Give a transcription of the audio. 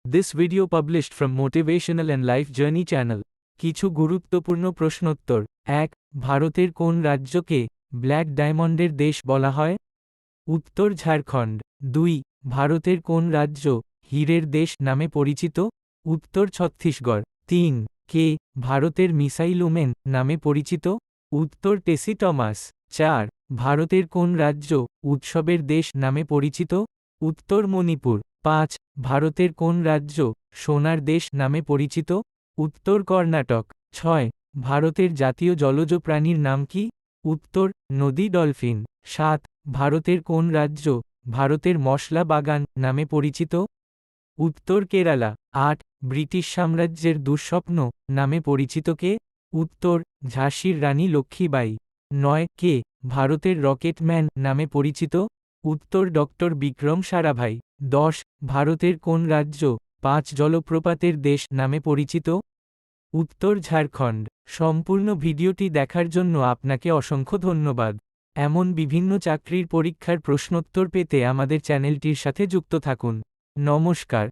This video published from Motivational and Life Journey channel. কিছু গুরুত্বপূর্ণ প্রশ্নোত্তর। 1. ভারতের কোন রাজ্যকে ব্ল্যাক ডায়মন্ডের দেশ বলা হয়? উত্তর ঝাড়খণ্ড। 2. ভারতের কোন রাজ্য হীরের দেশ নামে পরিচিত? উত্তর ছত্তিশগড়। 3. কে ভারতের মিসাইল উমেন নামে পরিচিত? উত্তর টেসি টমাস। 4. ভারতের কোন রাজ্য উৎসবের দেশ নামে পরিচিত? উত্তর মণিপুর। 5. ভারতের কোন রাজ্য সোনার দেশ নামে পরিচিত? উত্তর কর্ণাটক। 6. ভারতের জাতীয় জলজ প্রাণীর নাম কি? উত্তর নদী ডলফিন। 7. ভারতের কোন রাজ্য ভারতের মশলা বাগান নামে পরিচিত? উত্তর কেরালা। 8. ব্রিটিশ সাম্রাজ্যের দুঃস্বপ্ন নামে পরিচিত কে? উত্তর ঝাঁসির রানী লক্ষ্মীবাঈ। 9. কে ভারতের রকেটম্যান নামে পরিচিত? উত্তর ডক্টর বিক্রম সারাভাই। 10. ভারতের কোন রাজ্য 5 জলপ্রপাতের দেশ নামে পরিচিত? উত্তর ঝাড়খণ্ড। সম্পূর্ণ ভিডিওটি দেখার জন্য আপনাকে অসংখ্য ধন্যবাদ। এমন বিভিন্ন চাকরির পরীক্ষার প্রশ্নোত্তর পেতে আমাদের চ্যানেলটির সাথে যুক্ত থাকুন। নমস্কার।